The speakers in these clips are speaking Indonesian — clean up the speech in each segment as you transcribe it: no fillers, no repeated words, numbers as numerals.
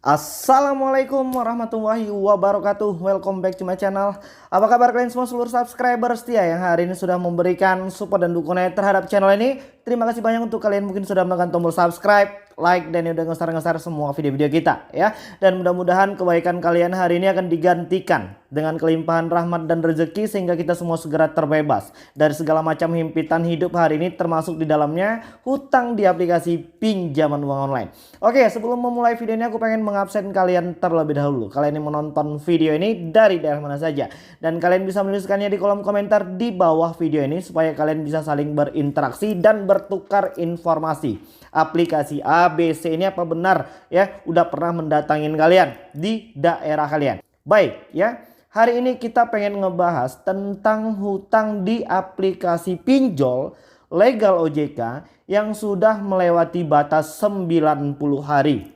Assalamualaikum warahmatullahi wabarakatuh. Welcome back to my channel. Apa kabar kalian semua seluruh subscriber setia yang hari ini sudah memberikan support dan dukungan terhadap channel ini. Terima kasih banyak untuk kalian mungkin sudah menekan tombol subscribe, like, dan udah ngesar-ngesar semua video-video kita ya. Dan mudah-mudahan kebaikan kalian hari ini akan digantikan dengan kelimpahan rahmat dan rezeki sehingga kita semua segera terbebas dari segala macam himpitan hidup hari ini, termasuk di dalamnya hutang di aplikasi pinjaman uang online. Oke, sebelum memulai video ini aku pengen mengabsen kalian terlebih dahulu. Kalian yang menonton video ini dari daerah mana saja, dan kalian bisa menuliskannya di kolom komentar di bawah video ini supaya kalian bisa saling berinteraksi dan bertukar informasi. Aplikasi ABC ini apa benar ya udah pernah mendatangin kalian di daerah kalian? Baik ya. Hari ini kita pengen ngebahas tentang hutang di aplikasi pinjol legal OJK yang sudah melewati batas 90 hari.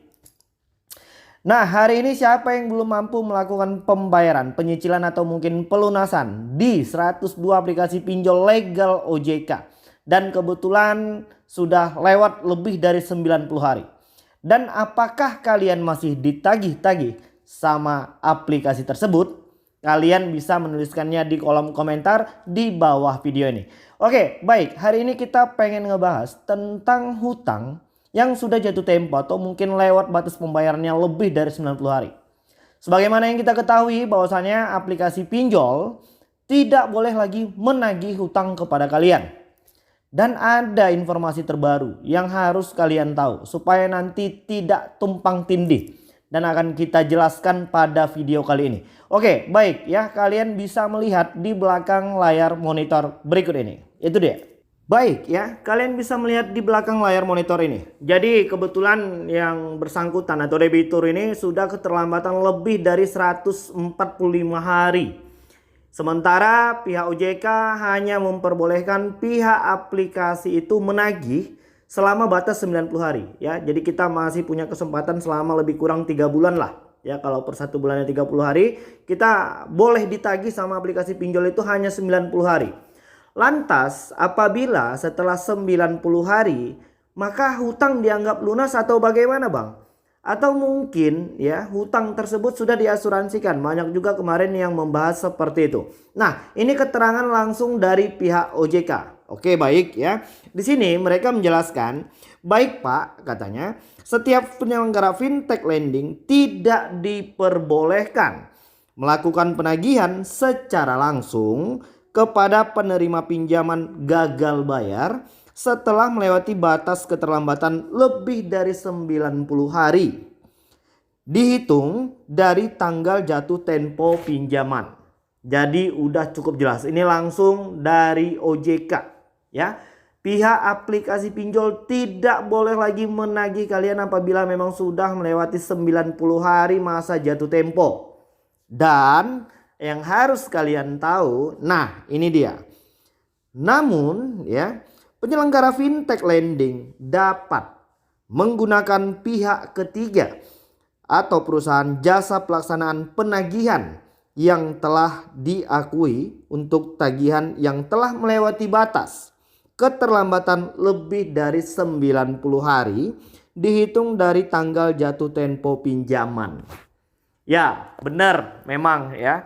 Nah, hari ini siapa yang belum mampu melakukan pembayaran, penyicilan atau mungkin pelunasan di 102 aplikasi pinjol legal OJK dan kebetulan sudah lewat lebih dari 90 hari. Dan apakah kalian masih ditagih-tagih sama aplikasi tersebut? Kalian bisa menuliskannya di kolom komentar di bawah video ini. Oke, baik. Hari ini kita pengen ngebahas tentang hutang yang sudah jatuh tempo atau mungkin lewat batas pembayarannya lebih dari 90 hari. Sebagaimana yang kita ketahui bahwasanya aplikasi pinjol tidak boleh lagi menagih hutang kepada kalian. Dan ada informasi terbaru yang harus kalian tahu supaya nanti tidak tumpang tindih. Dan akan kita jelaskan pada video kali ini. Oke, baik ya, kalian bisa melihat di belakang layar monitor berikut ini. Itu dia. Baik ya, kalian bisa melihat di belakang layar monitor ini. Jadi kebetulan yang bersangkutan atau debitur ini sudah keterlambatan lebih dari 145 hari. Sementara pihak OJK hanya memperbolehkan pihak aplikasi itu menagih selama batas 90 hari ya. Jadi kita masih punya kesempatan selama lebih kurang 3 bulan lah ya. Kalau per 1 bulannya 30 hari, kita boleh ditagih sama aplikasi pinjol itu hanya 90 hari. Lantas apabila setelah 90 hari maka hutang dianggap lunas atau bagaimana bang? Atau mungkin ya hutang tersebut sudah diasuransikan. Banyak juga kemarin yang membahas seperti itu. Nah, ini keterangan langsung dari pihak OJK. Oke, baik ya. Di sini mereka menjelaskan, baik Pak, katanya, setiap penyelenggara fintech lending tidak diperbolehkan melakukan penagihan secara langsung kepada penerima pinjaman gagal bayar setelah melewati batas keterlambatan lebih dari 90 hari. Dihitung dari tanggal jatuh tempo pinjaman. Jadi udah cukup jelas. Ini langsung dari OJK. Ya, pihak aplikasi pinjol tidak boleh lagi menagih kalian apabila memang sudah melewati 90 hari masa jatuh tempo. Dan yang harus kalian tahu, nah ini dia. Namun ya, penyelenggara fintech lending dapat menggunakan pihak ketiga atau perusahaan jasa pelaksanaan penagihan yang telah diakui untuk tagihan yang telah melewati batas keterlambatan lebih dari 90 hari dihitung dari tanggal jatuh tempo pinjaman. Ya, benar memang ya.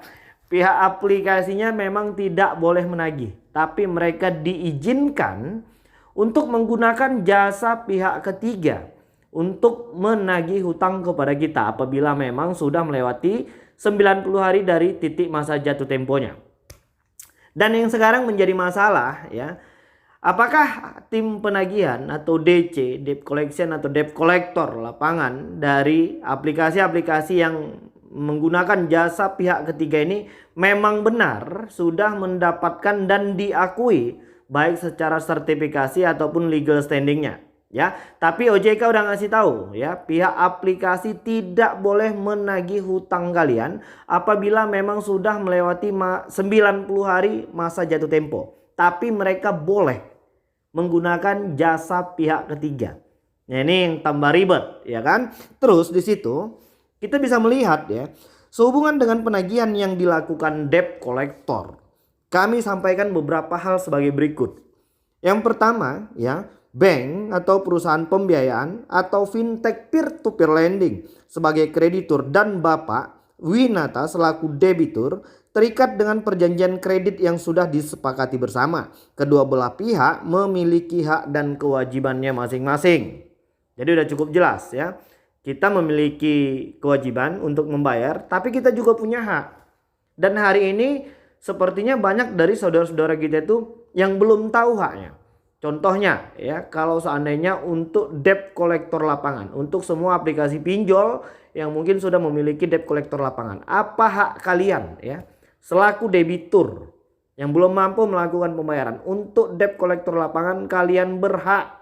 Pihak aplikasinya memang tidak boleh menagih, tapi mereka diizinkan untuk menggunakan jasa pihak ketiga untuk menagih hutang kepada kita apabila memang sudah melewati 90 hari dari titik masa jatuh temponya. Dan yang sekarang menjadi masalah ya, apakah tim penagihan atau DC, debt collection atau debt collector lapangan dari aplikasi-aplikasi yang menggunakan jasa pihak ketiga ini memang benar sudah mendapatkan dan diakui baik secara sertifikasi ataupun legal standingnya ya. Tapi OJK udah ngasih tahu ya, pihak aplikasi tidak boleh menagih hutang kalian apabila memang sudah melewati 90 hari masa jatuh tempo. Tapi mereka boleh menggunakan jasa pihak ketiga. Nah, ini yang tambah ribet ya kan. Terus di situ kita bisa melihat ya, sehubungan dengan penagihan yang dilakukan debt collector, kami sampaikan beberapa hal sebagai berikut. Yang pertama ya, bank atau perusahaan pembiayaan atau fintech peer-to-peer lending sebagai kreditur dan Bapak Winata selaku debitur terikat dengan perjanjian kredit yang sudah disepakati bersama. Kedua belah pihak memiliki hak dan kewajibannya masing-masing. Jadi udah cukup jelas ya. Kita memiliki kewajiban untuk membayar, tapi kita juga punya hak. Dan hari ini sepertinya banyak dari saudara-saudara kita itu yang belum tahu haknya. Contohnya ya, kalau seandainya untuk debt collector lapangan, untuk semua aplikasi pinjol yang mungkin sudah memiliki debt collector lapangan, apa hak kalian ya selaku debitur yang belum mampu melakukan pembayaran? Untuk debt collector lapangan kalian berhak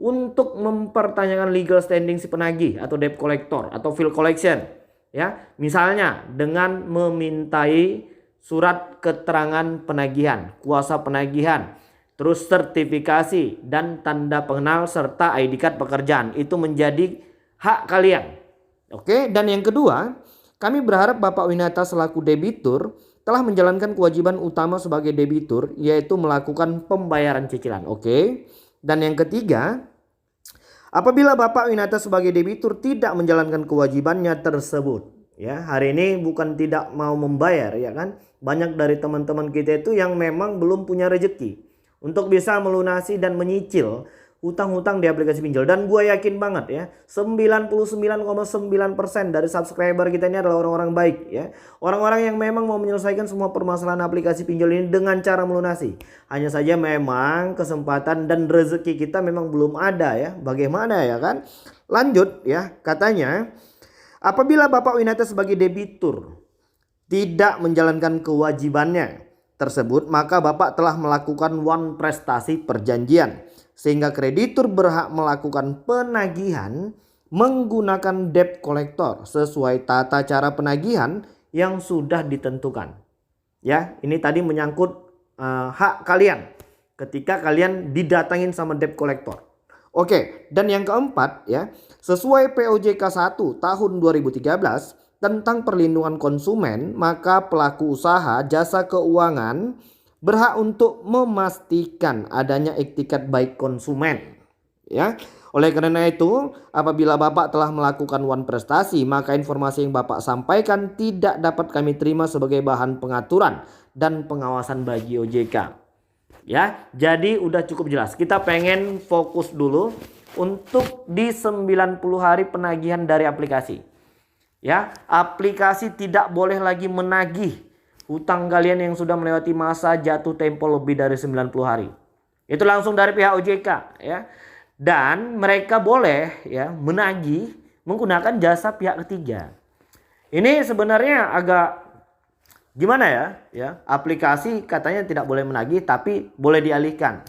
untuk mempertanyakan legal standing si penagih atau debt collector atau bill collection ya, misalnya dengan memintai surat keterangan penagihan, kuasa penagihan, terus sertifikasi dan tanda pengenal serta ID card pekerjaan. Itu menjadi hak kalian. Oke, dan yang kedua, kami berharap Bapak Winata selaku debitur telah menjalankan kewajiban utama sebagai debitur, yaitu melakukan pembayaran cicilan. Oke. Dan yang ketiga, apabila Bapak Winata sebagai debitur tidak menjalankan kewajibannya tersebut, ya, hari ini bukan tidak mau membayar ya kan. Banyak dari teman-teman kita itu yang memang belum punya rezeki untuk bisa melunasi dan menyicil hutang-hutang di aplikasi pinjol. Dan gue yakin banget ya, 99,9% dari subscriber kita ini adalah orang-orang baik ya. Orang-orang yang memang mau menyelesaikan semua permasalahan aplikasi pinjol ini dengan cara melunasi. Hanya saja memang kesempatan dan rezeki kita memang belum ada ya. Bagaimana ya kan? Lanjut ya, katanya apabila Bapak Winata sebagai debitur tidak menjalankan kewajibannya tersebut, maka Bapak telah melakukan one prestasi perjanjian sehingga kreditur berhak melakukan penagihan menggunakan debt collector sesuai tata cara penagihan yang sudah ditentukan. Ya, ini tadi menyangkut hak kalian ketika kalian didatangin sama debt collector. Oke, dan yang keempat ya, sesuai POJK 1 tahun 2013 tentang perlindungan konsumen, maka pelaku usaha jasa keuangan berhak untuk memastikan adanya iktikat baik konsumen. Ya, oleh karena itu, apabila Bapak telah melakukan one prestasi, maka informasi yang Bapak sampaikan tidak dapat kami terima sebagai bahan pengaturan dan pengawasan bagi OJK. Ya, jadi udah cukup jelas. Kita pengen fokus dulu untuk di 90 hari penagihan dari aplikasi. Ya, aplikasi tidak boleh lagi menagih hutang kalian yang sudah melewati masa jatuh tempo lebih dari 90 hari. Itu langsung dari pihak OJK ya. Dan mereka boleh ya menagih menggunakan jasa pihak ketiga. Ini sebenarnya agak gimana ya? Ya, aplikasi katanya tidak boleh menagih tapi boleh dialihkan.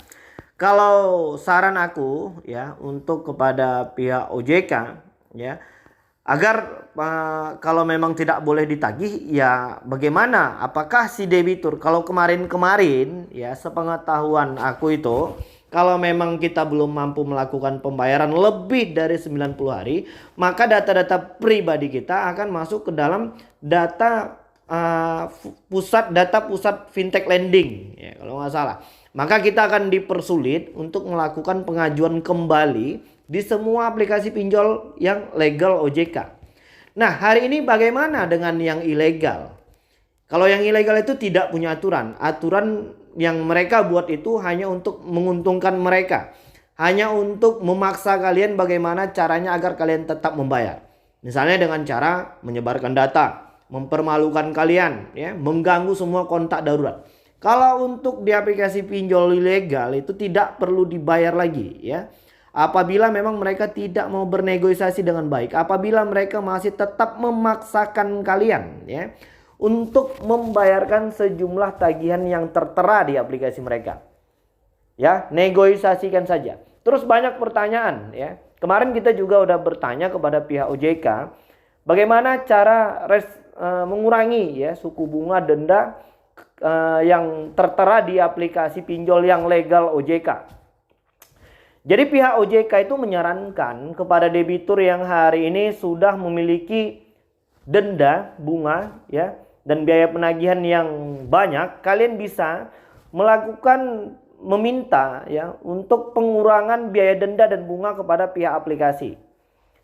Kalau saran aku ya untuk kepada pihak OJK ya, agar kalau memang tidak boleh ditagih ya bagaimana? Apakah si debitur, kalau kemarin-kemarin ya sepengetahuan aku itu, kalau memang kita belum mampu melakukan pembayaran lebih dari 90 hari, maka data-data pribadi kita akan masuk ke dalam data pusat fintech lending ya kalau nggak salah. Maka kita akan dipersulit untuk melakukan pengajuan kembali di semua aplikasi pinjol yang legal OJK. Nah, hari ini bagaimana dengan yang ilegal? Kalau yang ilegal itu tidak punya aturan. Aturan yang mereka buat itu hanya untuk menguntungkan mereka. Hanya untuk memaksa kalian bagaimana caranya agar kalian tetap membayar. Misalnya dengan cara menyebarkan data, mempermalukan kalian, ya, mengganggu semua kontak darurat. Kalau untuk di aplikasi pinjol ilegal itu tidak perlu dibayar lagi, ya. Apabila memang mereka tidak mau bernegosiasi dengan baik, apabila mereka masih tetap memaksakan kalian ya untuk membayarkan sejumlah tagihan yang tertera di aplikasi mereka. Ya, negosiasikan saja. Terus banyak pertanyaan ya. Kemarin kita juga udah bertanya kepada pihak OJK bagaimana cara mengurangi ya suku bunga denda yang tertera di aplikasi pinjol yang legal OJK. Jadi pihak OJK itu menyarankan kepada debitur yang hari ini sudah memiliki denda bunga ya dan biaya penagihan yang banyak, kalian bisa melakukan meminta ya untuk pengurangan biaya denda dan bunga kepada pihak aplikasi,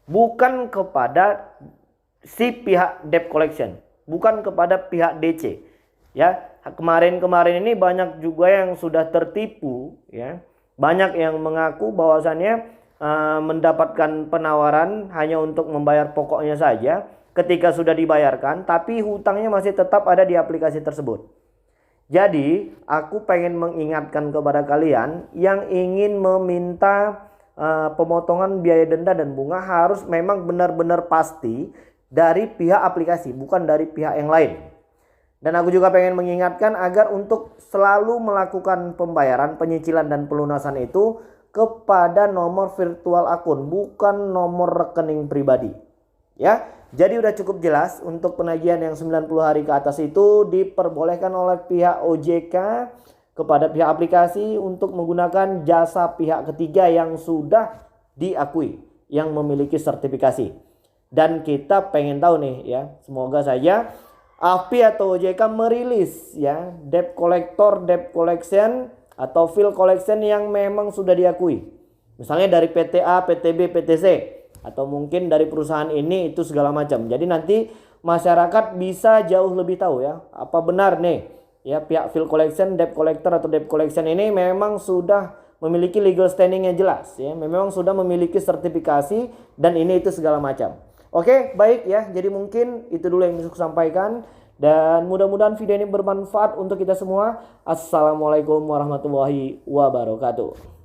bukan kepada si pihak debt collection, bukan kepada pihak DC. Ya, kemarin-kemarin ini banyak juga yang sudah tertipu ya. Banyak yang mengaku bahwasannya mendapatkan penawaran hanya untuk membayar pokoknya saja. Ketika sudah dibayarkan, tapi hutangnya masih tetap ada di aplikasi tersebut. Jadi, aku pengen mengingatkan kepada kalian yang ingin meminta pemotongan biaya denda dan bunga harus memang benar-benar pasti dari pihak aplikasi, bukan dari pihak yang lain. Dan aku juga pengen mengingatkan agar untuk selalu melakukan pembayaran, penyicilan dan pelunasan itu kepada nomor virtual akun, bukan nomor rekening pribadi. Ya, jadi udah cukup jelas untuk penagihan yang 90 hari ke atas itu diperbolehkan oleh pihak OJK kepada pihak aplikasi untuk menggunakan jasa pihak ketiga yang sudah diakui, yang memiliki sertifikasi. Dan kita pengen tahu nih ya, semoga saja AFPI atau OJK merilis ya debt collector, debt collection atau fill collection yang memang sudah diakui. Misalnya dari PTA, PTB, PTC atau mungkin dari perusahaan ini itu segala macam. Jadi nanti masyarakat bisa jauh lebih tahu ya, apa benar nih ya pihak fill collection, debt collector atau debt collection ini memang sudah memiliki legal standing yang jelas ya, memang sudah memiliki sertifikasi dan ini itu segala macam. Oke, baik ya. Jadi mungkin itu dulu yang bisa saya sampaikan. Dan mudah-mudahan video ini bermanfaat untuk kita semua. Assalamualaikum warahmatullahi wabarakatuh.